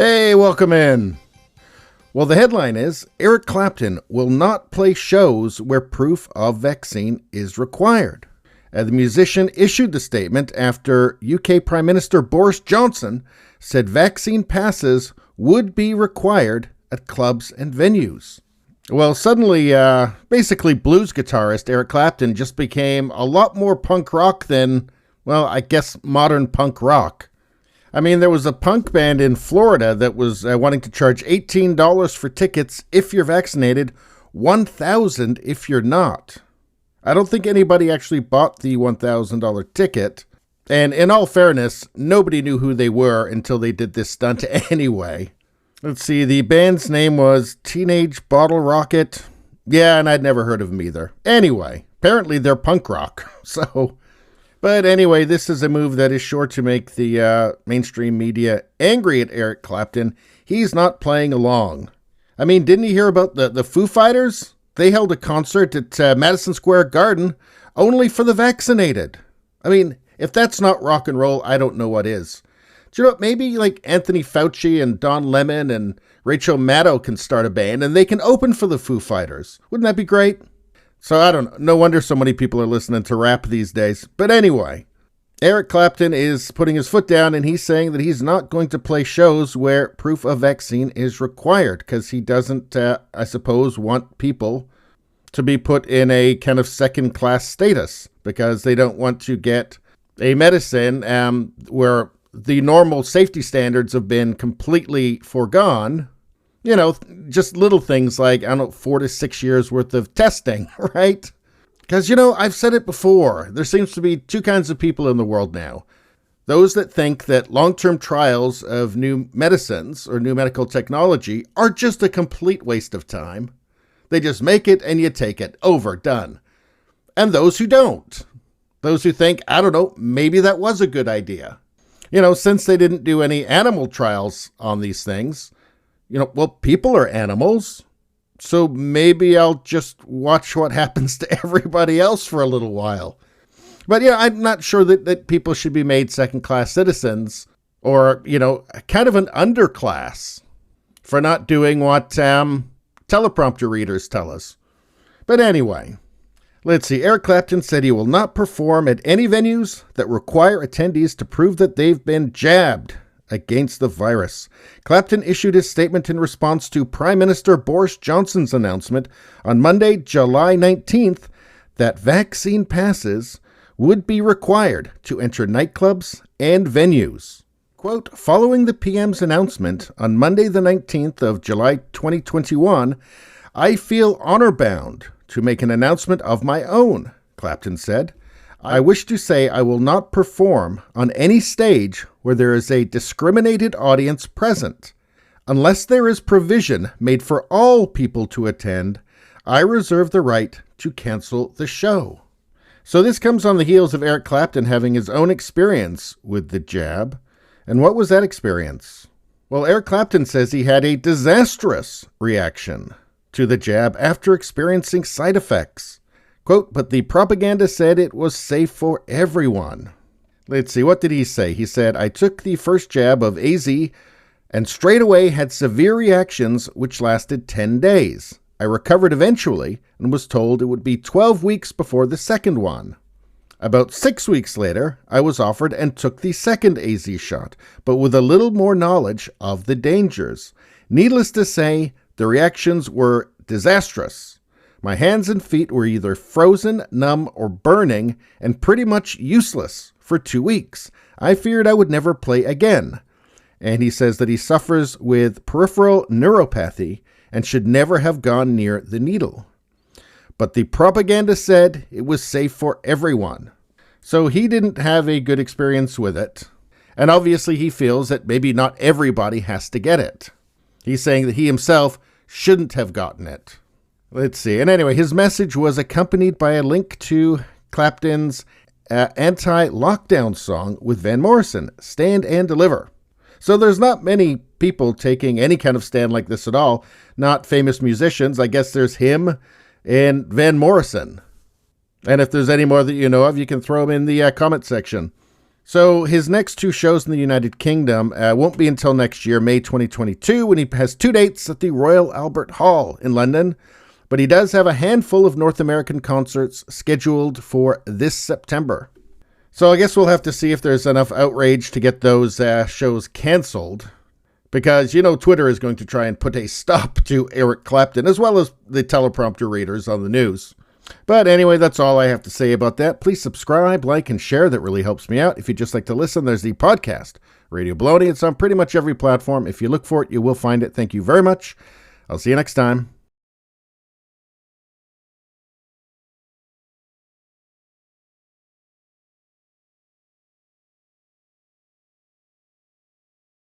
Hey, welcome in. Well, the headline is, Eric Clapton will not play shows where proof of vaccine is required. The musician issued the statement after UK Prime Minister Boris Johnson said vaccine passes would be required at clubs and venues. Well, suddenly, basically blues guitarist Eric Clapton just became a lot more punk rock than, well, I guess modern punk rock. I mean, there was a punk band in Florida that was wanting to charge $18 for tickets if you're vaccinated, $1,000 if you're not. I don't think anybody actually bought the $1,000 ticket. And in all fairness, nobody knew who they were until they did this stunt anyway. Let's see, the band's name was Teenage Bottle Rocket. Yeah, and I'd never heard of them either. Anyway, apparently they're punk rock, so... But anyway, this is a move that is sure to make the mainstream media angry at Eric Clapton. He's not playing along. I mean, didn't you hear about the Foo Fighters? They held a concert at Madison Square Garden only for the vaccinated. I mean, if that's not rock and roll, I don't know what is. Do you know what? Maybe like Anthony Fauci and Don Lemon and Rachel Maddow can start a band and they can open for the Foo Fighters. Wouldn't that be great? So I don't know. No wonder so many people are listening to rap these days. But anyway, Eric Clapton is putting his foot down and he's saying that he's not going to play shows where proof of vaccine is required because he doesn't, I suppose, want people to be put in a kind of second-class status because they don't want to get a medicine where the normal safety standards have been completely foregone. You know, just little things like, 4 to 6 years worth of testing, right? Because, I've said it before. There seems to be two kinds of people in the world now. Those that think that long-term trials of new medicines or new medical technology are just a complete waste of time. They just make it and you take it. Over, done. And those who don't. Those who think, maybe that was a good idea. Since they didn't do any animal trials on these things... people are animals, so maybe I'll just watch what happens to everybody else for a little while. But, I'm not sure that people should be made second-class citizens or, kind of an underclass for not doing what teleprompter readers tell us. But anyway, let's see. Eric Clapton said he will not perform at any venues that require attendees to prove that they've been jabbed against the virus. Clapton issued his statement in response to Prime Minister Boris Johnson's announcement on Monday, July 19th, that vaccine passes would be required to enter nightclubs and venues. Quote, following the PM's announcement on Monday the 19th of July 2021, I feel honor-bound to make an announcement of my own, Clapton said. I wish to say I will not perform on any stage where there is a discriminated audience present. Unless there is provision made for all people to attend, I reserve the right to cancel the show. So this comes on the heels of Eric Clapton having his own experience with the jab. And what was that experience? Well, Eric Clapton says he had a disastrous reaction to the jab after experiencing side effects. Quote, but the propaganda said it was safe for everyone. Let's see, what did he say? He said, I took the first jab of AZ and straight away had severe reactions which lasted 10 days. I recovered eventually and was told it would be 12 weeks before the second one. About 6 weeks later, I was offered and took the second AZ shot, but with a little more knowledge of the dangers. Needless to say, the reactions were disastrous. My hands and feet were either frozen, numb, or burning, and pretty much useless for 2 weeks. I feared I would never play again. And he says that he suffers with peripheral neuropathy and should never have gone near the needle. But the propaganda said it was safe for everyone. So he didn't have a good experience with it. And obviously he feels that maybe not everybody has to get it. He's saying that he himself shouldn't have gotten it. Let's see. And anyway, his message was accompanied by a link to Clapton's anti-lockdown song with Van Morrison, Stand and Deliver. So there's not many people taking any kind of stand like this at all. Not famous musicians. I guess there's him and Van Morrison. And if there's any more that you know of, you can throw them in the comment section. So his next two shows in the United Kingdom won't be until next year, May 2022, when he has 2 dates at the Royal Albert Hall in London. But he does have a handful of North American concerts scheduled for this September. So I guess we'll have to see if there's enough outrage to get those shows canceled. Because, Twitter is going to try and put a stop to Eric Clapton, as well as the teleprompter readers on the news. But anyway, that's all I have to say about that. Please subscribe, like, and share. That really helps me out. If you'd just like to listen, there's the podcast, Radio Baloney. It's on pretty much every platform. If you look for it, you will find it. Thank you very much. I'll see you next time.